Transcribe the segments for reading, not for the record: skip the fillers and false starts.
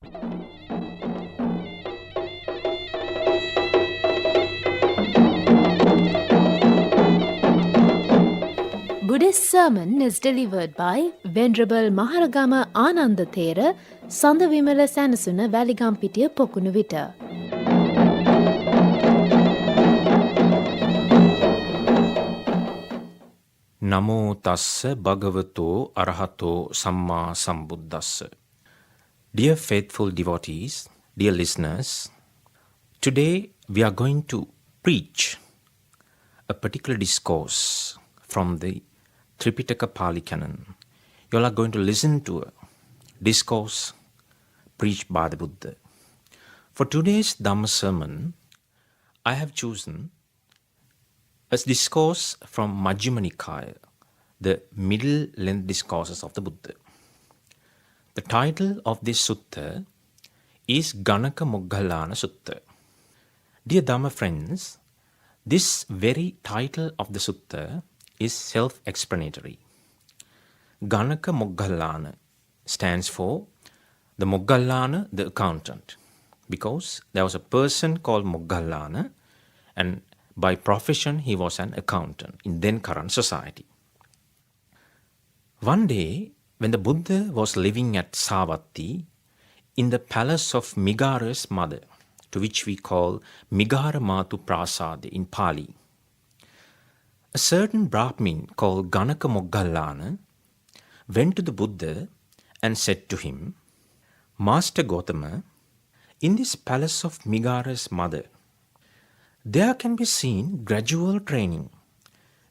Buddhist sermon is delivered by Venerable Maharagama Ananda Thera, Sandavimala Sanasuna, Valigampitiya, Pokunuvita. Namo tassa bhagavato arahato samma sambuddhassa. Dear faithful devotees, dear listeners, today we are going to preach a particular discourse from the Tripitaka Pali Canon. You all are going to listen to a discourse preached by the Buddha. For today's Dhamma sermon, I have chosen a discourse from Majjhima Nikaya, the middle length discourses of the Buddha. The title of this sutta is Ganaka Moggallana Sutta. Dear Dhamma friends, this very title of the sutta is self-explanatory. Ganaka Moggallana stands for the Moggallana, the accountant, because there was a person called Moggallana, and by profession he was an accountant in then current society. One day, when the Buddha was living at Savatthi, in the palace of Migara's mother, to which we call Migara Matu Prasada in Pali, a certain Brahmin called Ganaka Moggallana went to the Buddha and said to him, Master Gautama, in this palace of Migara's mother, there can be seen gradual training,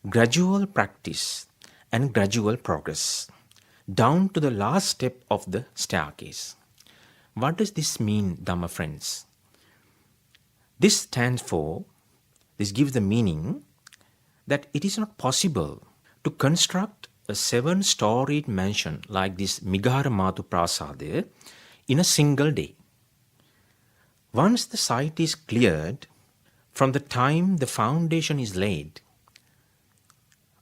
gradual practice, and gradual progress, down to the last step of the staircase. What does this mean, Dhamma friends? This gives the meaning that it is not possible to construct a 7-storied mansion like this Migara Matu Prasada in a single day. Once the site is cleared, from the time the foundation is laid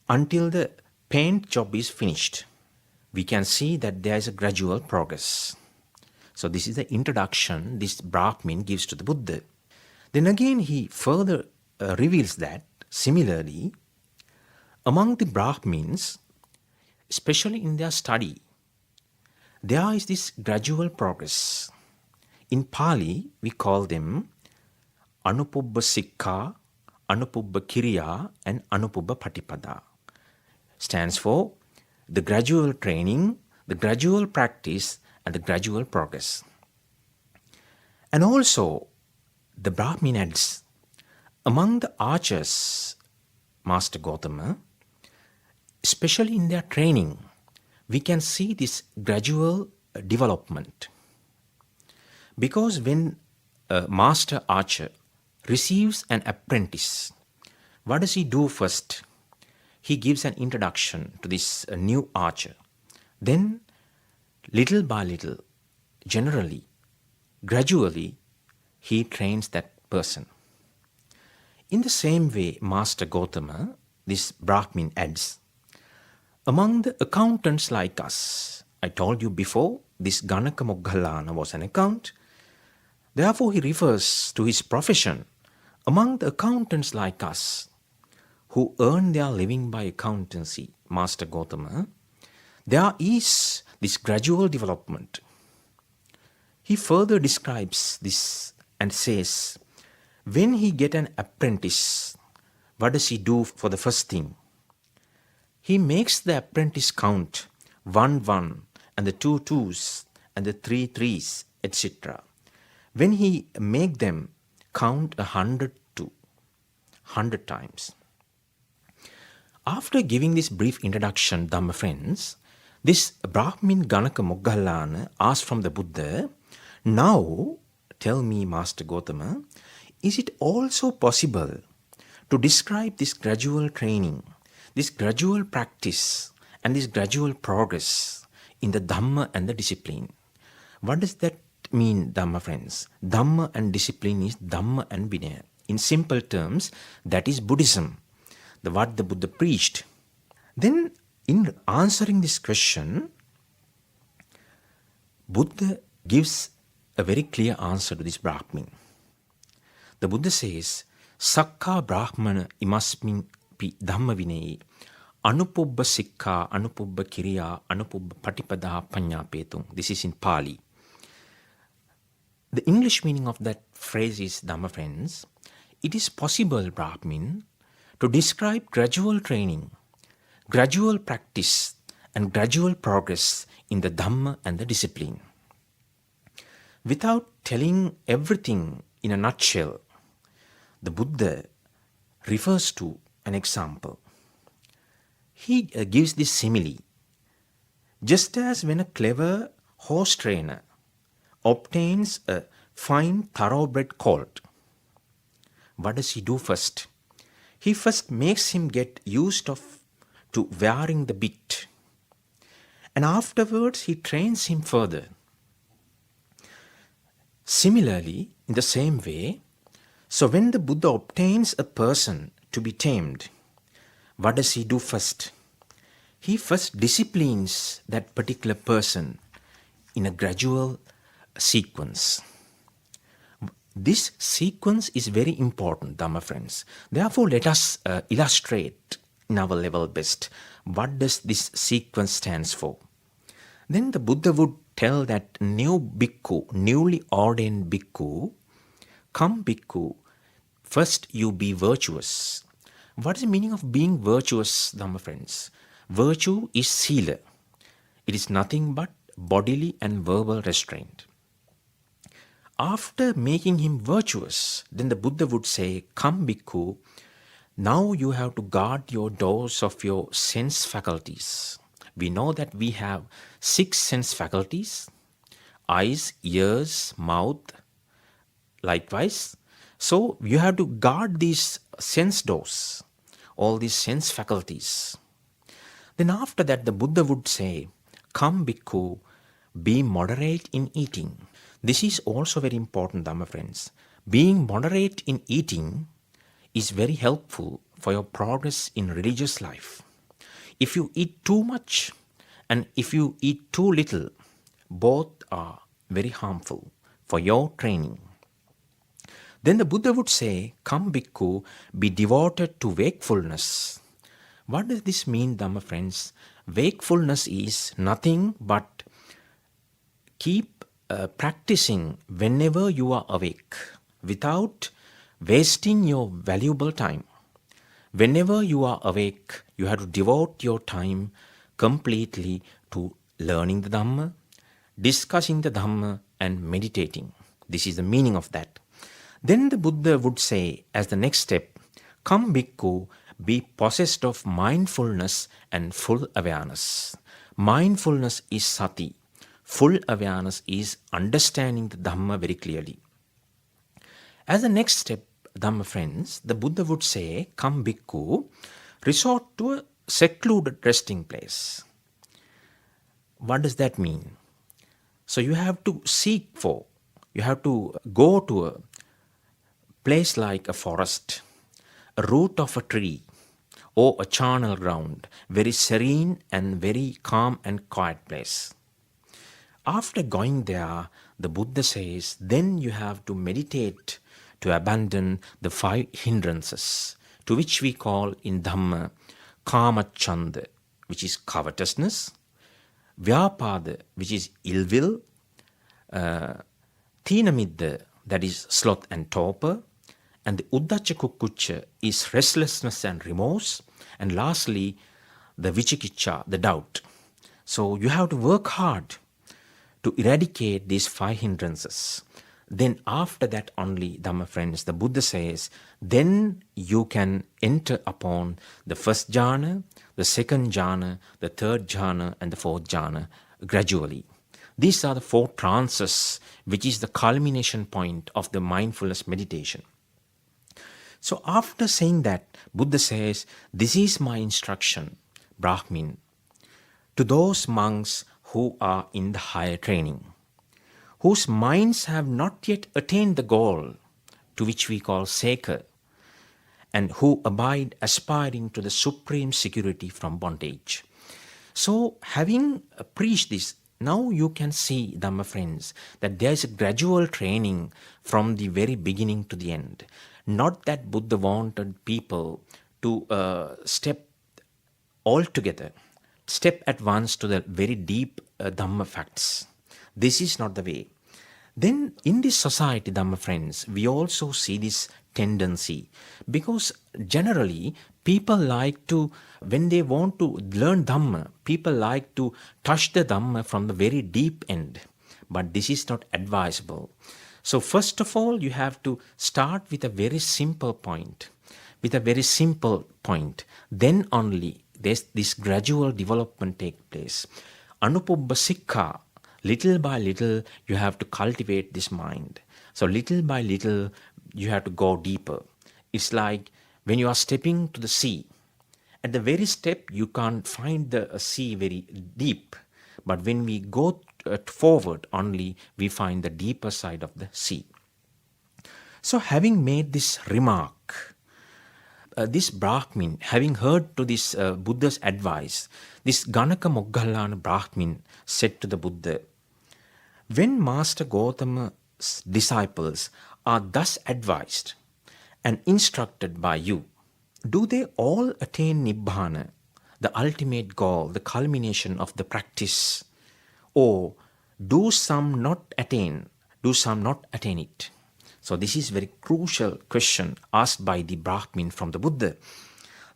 until the paint job is finished, we can see that there is a gradual progress. So this is the introduction this Brahmin gives to the Buddha. Then again he further reveals that similarly, among the Brahmins, especially in their study, there is this gradual progress. In Pali, we call them Anupubba Sikha, Anupubba Kiriya, and Anupubba Patipada. Stands for the gradual training, the gradual practice, and the gradual progress. And also, the Brahmin adds, among the archers, Master Gautama, especially in their training, we can see this gradual development. Because when a master archer receives an apprentice, what does he do first? He gives an introduction to this new archer. Then, little by little, generally, gradually, he trains that person. In the same way, Master Gautama, this Brahmin adds, among the accountants like us, I told you before, this Ganaka Moggallana was an account. Therefore, he refers to his profession. Among the accountants like us, who earn their living by accountancy, Master Gautama, there is this gradual development. He further describes this and says, when he get an apprentice, what does he do for the first thing? He makes the apprentice count 1 1 and the 2 2s and the 3 3s, etc. When he make them count 100 times. After giving this brief introduction, Dhamma friends, this Brahmin Ganaka Moggallana asked from the Buddha, now tell me, Master Gautama, is it also possible to describe this gradual training, this gradual practice, and this gradual progress in the Dhamma and the discipline? What does that mean, Dhamma friends? Dhamma and discipline is Dhamma and Vinaya. In simple terms, that is Buddhism, what the Buddha preached. Then, in answering this question, Buddha gives a very clear answer to this Brahmin. The Buddha says, Sakka Brahmana imasmin pi dhamma vinaya anupubba sikha anupubba kiriya anupubba patipada panyapetung. This is in Pali. The English meaning of that phrase is, Dhamma friends, it is possible, Brahmin, to describe gradual training, gradual practice, and gradual progress in the Dhamma and the discipline. Without telling everything in a nutshell, the Buddha refers to an example. He gives this simile. Just as when a clever horse trainer obtains a fine thoroughbred colt, what does he do first? He first makes him get used to wearing the bit, and afterwards he trains him further. Similarly, in the same way, so when the Buddha obtains a person to be tamed, what does he do first? He first disciplines that particular person in a gradual sequence. This sequence is very important, Dhamma friends. Therefore, let us illustrate in our level best what does this sequence stands for. Then the Buddha would tell that new bhikkhu, newly ordained bhikkhu, come bhikkhu, first you be virtuous. What is the meaning of being virtuous, Dhamma friends? Virtue is sila. It is nothing but bodily and verbal restraint. After making him virtuous, then the Buddha would say, come bhikkhu, now you have to guard your doors of your sense faculties. We know that we have 6 sense faculties, eyes, ears, mouth, likewise. So you have to guard these sense doors, all these sense faculties. Then after that the Buddha would say, come bhikkhu, be moderate in eating. This is also very important, Dhamma friends. Being moderate in eating is very helpful for your progress in religious life. If you eat too much and if you eat too little, both are very harmful for your training. Then the Buddha would say, come bhikkhu, be devoted to wakefulness. What does this mean, Dhamma friends? Wakefulness is nothing but keep practicing whenever you are awake without wasting your valuable time. Whenever you are awake, you have to devote your time completely to learning the Dhamma, discussing the Dhamma, and meditating. This is the meaning of that. Then the Buddha would say, as the next step, come bhikkhu, be possessed of mindfulness and full awareness. Mindfulness is sati. Full awareness is understanding the Dhamma very clearly. As the next step, Dhamma friends, the Buddha would say, come bhikkhu, resort to a secluded resting place. What does that mean? So you have to you have to go to a place like a forest, a root of a tree, or a charnel ground, very serene and very calm and quiet place. After going there, the Buddha says, then you have to meditate to abandon the 5 hindrances, to which we call in Dhamma kama chanda, which is covetousness, vyapada, which is ill will, tinamidda, that is sloth and torpor, and the uddacha kukkucha is restlessness and remorse, and lastly, the vichikicha, the doubt. So you have to work hard to eradicate these 5 hindrances. Then after that only, Dhamma friends, the Buddha says, then you can enter upon the first jhana, the second jhana, the third jhana, and the fourth jhana gradually. These are the 4 trances, which is the culmination point of the mindfulness meditation. So after saying that, Buddha says, this is my instruction, Brahmin, to those monks who are in the higher training, whose minds have not yet attained the goal, to which we call Sekha, and who abide aspiring to the supreme security from bondage. So having preached this Now you can see, Dhamma friends, that there is a gradual training from the very beginning to the end. Not that Buddha wanted people to step altogether, step at once to the very deep Dhamma facts. This is not the way. Then in this society, Dhamma friends, we also see this tendency, because generally people like to, when they want to learn Dhamma, people like to touch the Dhamma from the very deep end. But this is not advisable. So first of all, you have to start with a very simple point. With a very simple point. Then only this gradual development take place. Anupubba Sikha, little by little, you have to cultivate this mind. So little by little, you have to go deeper. It's like when you are stepping to the sea. At the very step, you can't find the sea very deep. But when we go forward only, we find the deeper side of the sea. So having made this remark, this Brahmin, having heard to this Buddha's advice, this Ganaka Moggallana Brahmin said to the Buddha, when Master Gautama's disciples are thus advised and instructed by you, do they all attain Nibbana, the ultimate goal, the culmination of the practice? Or do some not attain it? So this is very crucial question asked by the Brahmin from the Buddha.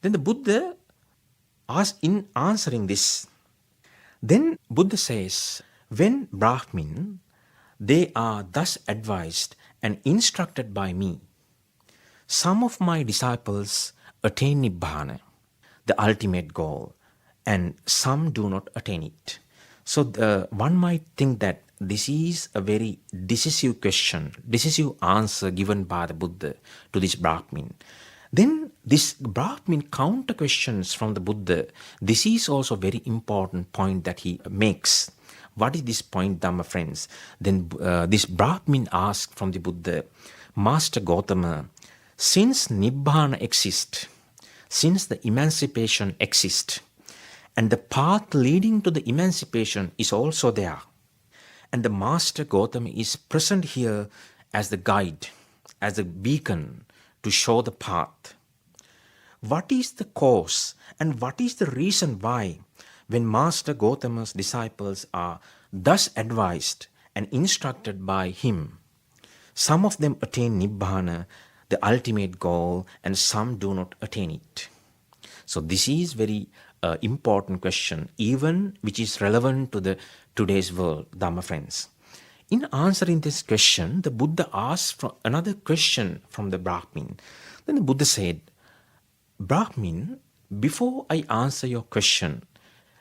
Then the Buddha asks, in answering this, then Buddha says, when Brahmin, they are thus advised and instructed by me, some of my disciples attain Nibbana, the ultimate goal, and some do not attain it. So one might think that this is a very decisive question, decisive answer given by the Buddha to this Brahmin. Then this Brahmin counter questions from the Buddha. This is also a very important point that he makes. What is this point, Dhamma friends? Then this Brahmin asked from the Buddha, Master Gautama, since Nibbana exists, since the emancipation exists, and the path leading to the emancipation is also there, and the Master Gautama is present here as the guide, as a beacon to show the path. What is the cause and what is the reason why, when Master Gautama's disciples are thus advised and instructed by him, some of them attain Nibbana, the ultimate goal, and some do not attain it? So this is very important question, even which is relevant to the today's world, Dhamma friends. In answering this question, the Buddha asked another question from the Brahmin. Then the Buddha said, Brahmin, before I answer your question,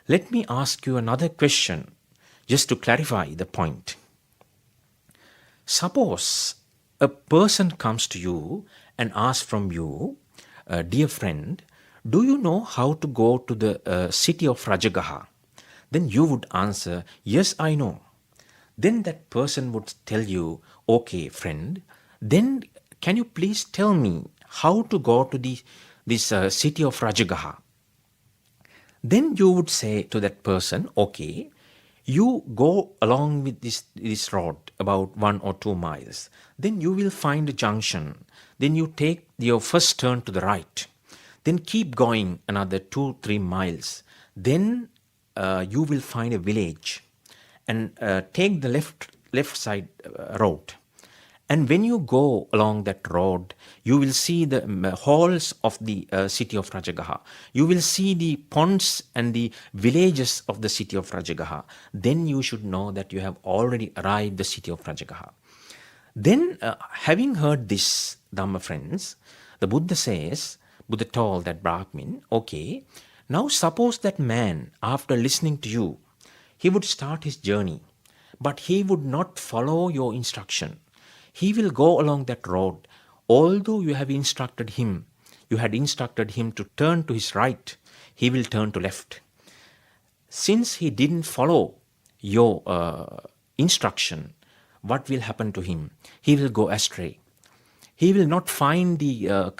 let me ask you another question, just to clarify the point. Suppose a person comes to you and asks from you, dear friend, do you know how to go to the city of Rajagaha? Then you would answer, yes, I know. Then that person would tell you, okay, friend, then can you please tell me how to go to this city of Rajagaha? Then you would say to that person, okay, you go along with this road about 1 or 2 miles. Then you will find a junction. Then you take your first turn to the right. Then keep going another 2-3 miles. Then you will find a village and take the left side road. And when you go along that road, you will see the halls of the city of Rajagaha. You will see the ponds and the villages of the city of Rajagaha. Then you should know that you have already arrived the city of Rajagaha. Then having heard this, Dhamma friends, the Buddha told that Brahmin, okay, now suppose that man, after listening to you, he would start his journey, but he would not follow your instruction. He will go along that road, although you had instructed him to turn to his right, he will turn to left. Since he didn't follow your instruction, what will happen to him? He will go astray. He will not find the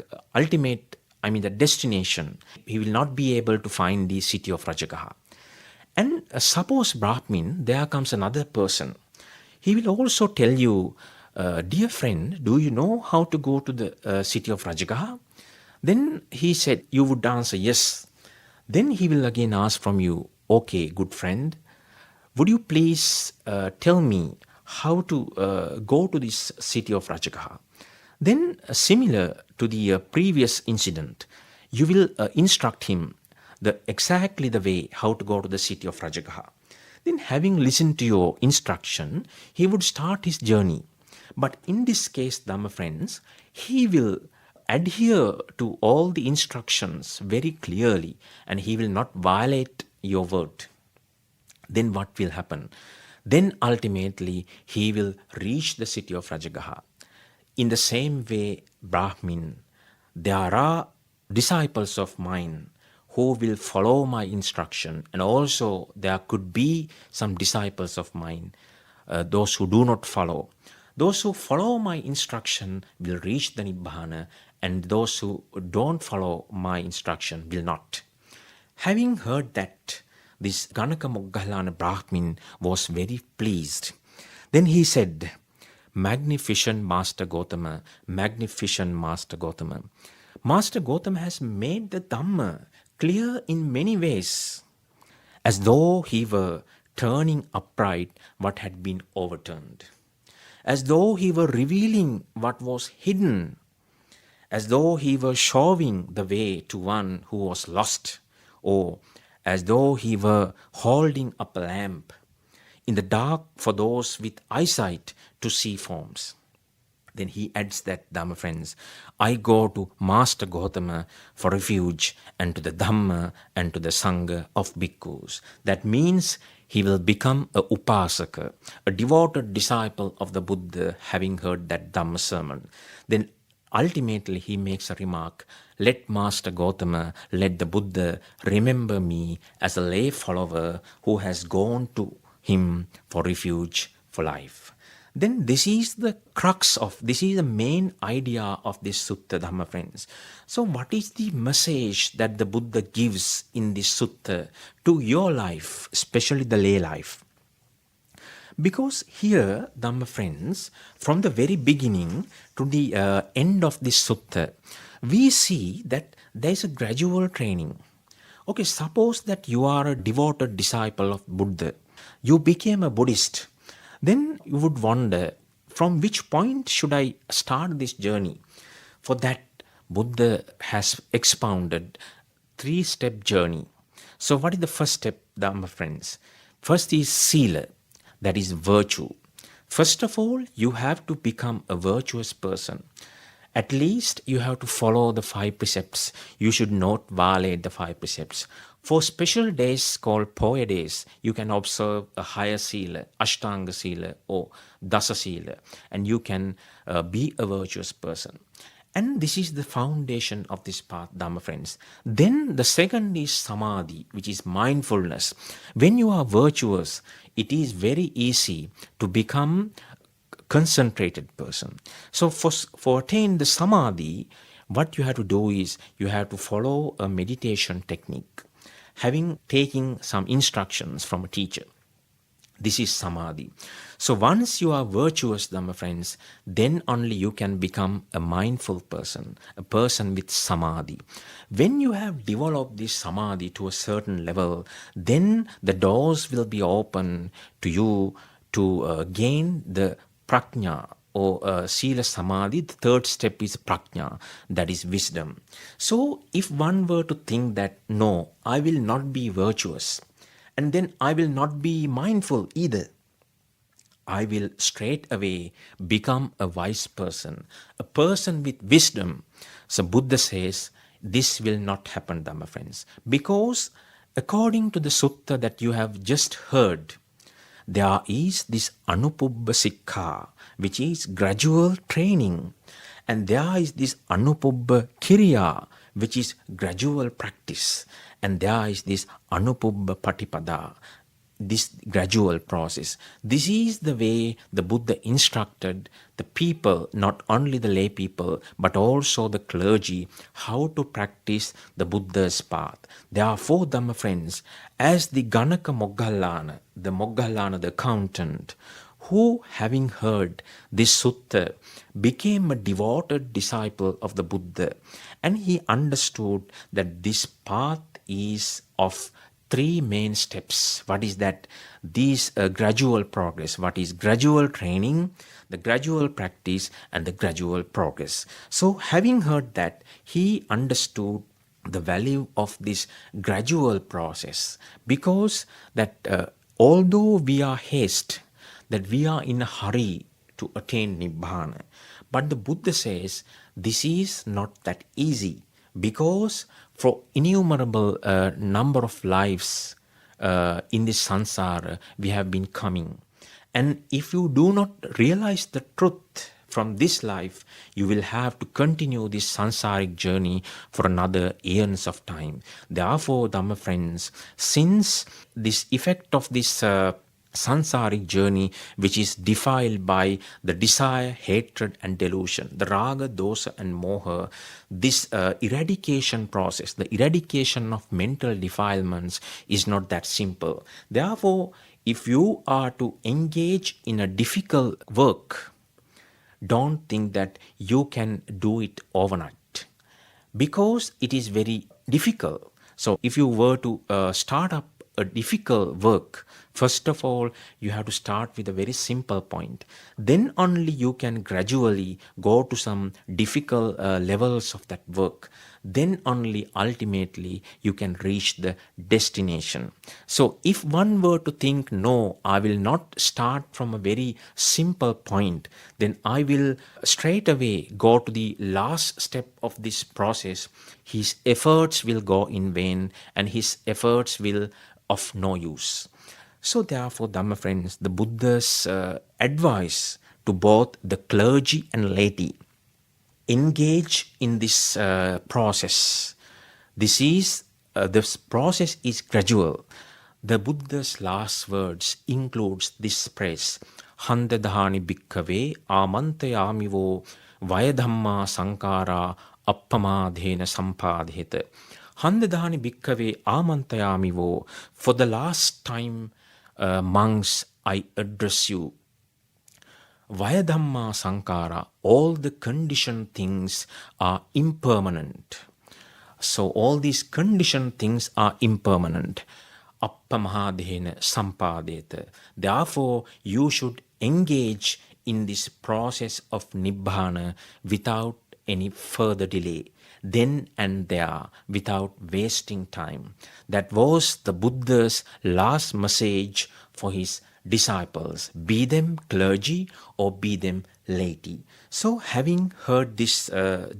the destination. He will not be able to find the city of Rajagaha. And suppose Brahmin, there comes another person. He will also tell you, dear friend, do you know how to go to the city of Rajagaha? Then he said, you would answer yes. Then he will again ask from you, okay, good friend, would you please tell me how to go to this city of Rajagaha? Then, similar to the previous incident, you will instruct him exactly the way how to go to the city of Rajagaha. Then, having listened to your instruction, he would start his journey. But in this case, Dhamma friends, he will adhere to all the instructions very clearly and he will not violate your word. Then what will happen? Then ultimately he will reach the city of Rajagaha. In the same way, Brahmin, there are disciples of mine who will follow my instruction, and also there could be some disciples of mine, those who do not follow. Those who follow my instruction will reach the Nibbana, and those who don't follow my instruction will not. Having heard that, this Ganaka Moggallana Brahmin was very pleased. Then he said, Magnificent Master Gautama, magnificent Master Gautama. Master Gautama has made the Dhamma clear in many ways, as though he were turning upright what had been overturned, as though he were revealing what was hidden, as though he were showing the way to one who was lost, or as though he were holding up a lamp in the dark for those with eyesight to see forms. Then he adds that, Dhamma friends, I go to Master Gautama for refuge and to the Dhamma and to the Sangha of bhikkhus. That means he will become a upasaka, a devoted disciple of the Buddha, having heard that Dhamma sermon. Then ultimately he makes a remark, let Master Gautama, let the Buddha remember me as a lay follower who has gone to him for refuge for life. Then this is the main idea of this sutta, Dhamma friends. So what is the message that the Buddha gives in this sutta to your life, especially the lay life? Because here, Dhamma friends, from the very beginning to the end of this sutta, we see that there is a gradual training. Okay, suppose that you are a devoted disciple of Buddha. You became a Buddhist. Then you would wonder, from which point should I start this journey? For that, Buddha has expounded 3-step journey. So what is the first step, Dhamma friends? First is Sila, that is virtue. First of all, you have to become a virtuous person. At least you have to follow the 5 precepts. You should not violate the 5 precepts. For special days called Poya days, you can observe a higher Sila, Ashtanga Sila or Dasa Sila, and you can be a virtuous person. And this is the foundation of this path, Dhamma friends. Then the second is Samadhi, which is mindfulness. When you are virtuous, it is very easy to become a concentrated person. So for attain the Samadhi, what you have to do is you have to follow a meditation technique, having taken some instructions from a teacher. This is Samadhi. So once you are virtuous, Dhamma friends, then only you can become a mindful person, a person with Samadhi. When you have developed this Samadhi to a certain level, then the doors will be open to you to gain the prajna or Sila Samadhi. The third step is prajna, that is wisdom. So if one were to think that, no, I will not be virtuous, and then I will not be mindful either, I will straight away become a wise person, a person with wisdom. So Buddha says, this will not happen, Dhamma friends, because according to the sutta that you have just heard, there is this Anupubba Sikha, which is gradual training, and there is this Anupubba Kiriya, which is gradual practice, and there is this Anupubba Patipada, this gradual process. This is the way the Buddha instructed the people, not only the lay people, but also the clergy, how to practice the Buddha's path. Therefore, Dhamma friends, as the Ganaka Moggallana, the accountant, who, having heard this sutta, became a devoted disciple of the Buddha, and he understood that this path is of three main steps. What is that? These gradual progress. What is gradual training, the gradual practice, and the gradual progress. So having heard that, he understood the value of this gradual process, because that although we are haste, that we are in a hurry to attain Nibbana, but the Buddha says this is not that easy, because for innumerable number of lives in this samsara we have been coming. And if you do not realize the truth from this life, you will have to continue this sansaric journey for another eons of time. Therefore, Dhamma friends, since this effect of this sansaric journey, which is defiled by the desire, hatred and delusion, the raga, dosa and moha, this eradication process, the eradication of mental defilements is not that simple. Therefore, if you are to engage in a difficult work, don't think that you can do it overnight, because it is very difficult. So if you were to start up a difficult work, first of all, you have to start with a very simple point. Then only you can gradually go to some difficult levels of that work. Then only ultimately you can reach the destination. So if one were to think, no, I will not start from a very simple point, then I will straight away go to the last step of this process, his efforts will go in vain and his efforts will of no use. So therefore, Dhamma friends, the Buddha's advice to both the clergy and laity, engage in this process. This process is gradual. The Buddha's last words includes this phrase, Handadhani bhikkhave amantayamivo vayadhamma sankara appamadhena sampadheta. Handadhani bhikkhave amantayamivo. For the last time, monks, I address you. Vayadhamma sankara, all the conditioned things are impermanent. So all these conditioned things are impermanent. Appamahadhena sampadeta. Therefore, you should engage in this process of Nibbana without any further delay, then and there, without wasting time. That was the Buddha's last message for his disciples, be them clergy or be them laity. So having heard this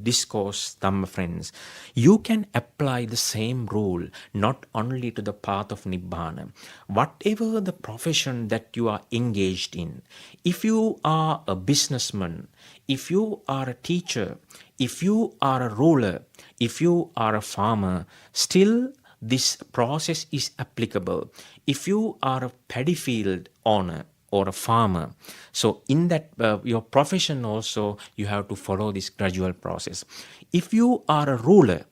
discourse, Dhamma friends, you can apply the same rule not only to the path of Nibbana. Whatever the profession that you are engaged in, if you are a businessman, if you are a teacher, if you are a ruler, if you are a farmer, still this process is applicable. If you are a paddy field owner or a farmer, so in that your profession also you have to follow this gradual process. If you are a ruler,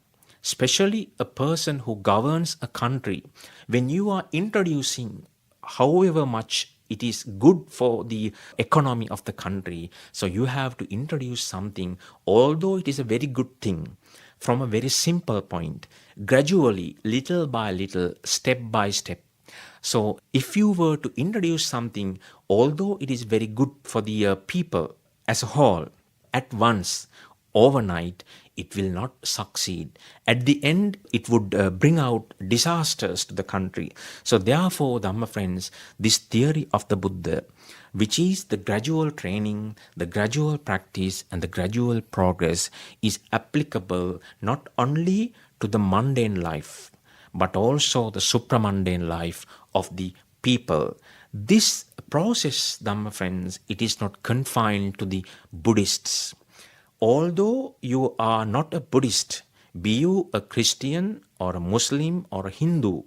especially a person who governs a country, when you are introducing however much it is good for the economy of the country, so you have to introduce something, although it is a very good thing, from a very simple point, gradually, little by little, step by step. So if you were to introduce something, although it is very good for the people as a whole, at once, overnight, it will not succeed. At the end, it would bring out disasters to the country. So therefore, Dhamma friends, this theory of the Buddha, which is the gradual training, the gradual practice and the gradual progress, is applicable not only to the mundane life, but also the supramundane life of the people. This process, Dhamma friends, it is not confined to the Buddhists. Although you are not a Buddhist, be you a Christian or a Muslim or a Hindu,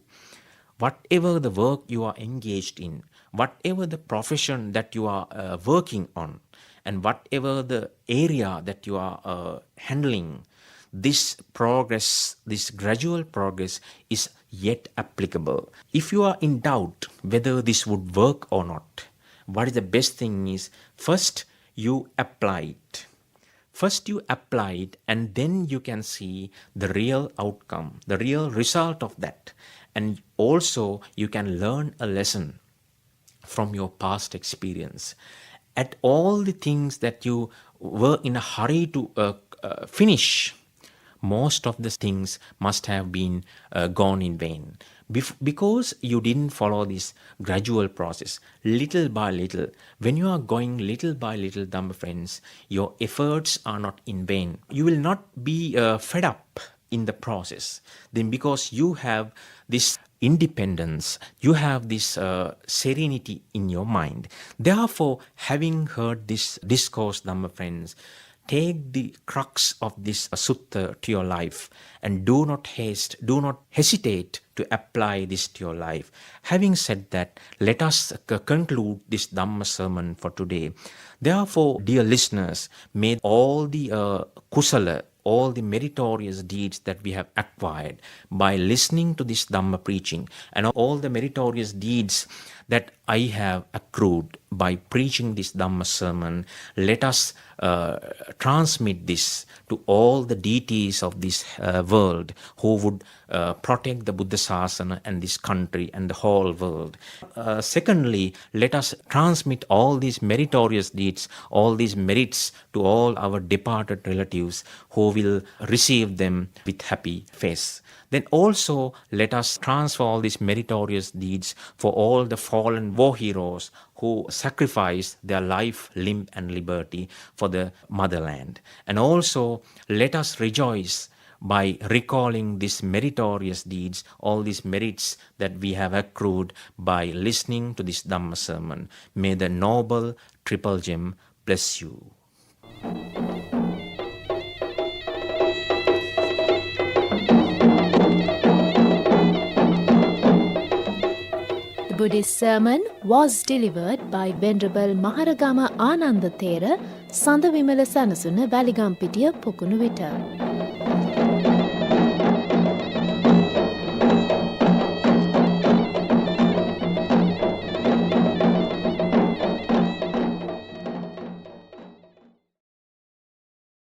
whatever the work you are engaged in, whatever the profession that you are working on, and whatever the area that you are handling, this progress, this gradual progress is yet applicable. If you are in doubt whether this would work or not, what is the best thing is, first you apply it. First you apply it, and then you can see the real outcome, the real result of that. And also you can learn a lesson from your past experience. At all the things that you were in a hurry to finish, most of the things must have been gone in vain. Because you didn't follow this gradual process, little by little. When you are going little by little, Dhamma friends, your efforts are not in vain. You will not be fed up in the process. Then because you have this independence, you have this serenity in your mind. Therefore, having heard this discourse, Dhamma friends, take the crux of this sutta to your life, and do not hesitate to apply this to your life. Having said that, let us conclude this Dhamma sermon for today. Therefore, dear listeners, may all the kusala, all the meritorious deeds that we have acquired by listening to this Dhamma preaching, and all the meritorious deeds that I have accrued by preaching this Dhamma sermon, let us transmit this to all the deities of this world who would protect the Buddha Sasana and this country and the whole world. Secondly, let us transmit all these meritorious deeds, all these merits to all our departed relatives who will receive them with happy face. Then also let us transfer all these meritorious deeds for all the fallen war heroes who sacrificed their life, limb and liberty for the motherland. And also let us rejoice by recalling these meritorious deeds, all these merits that we have accrued by listening to this Dhamma sermon. May the noble triple gem bless you. The Buddhist sermon was delivered by Venerable Maharagama Ananda Thera, Sandavimala Sanasuna, Valigampitiya, Pokunu Vita.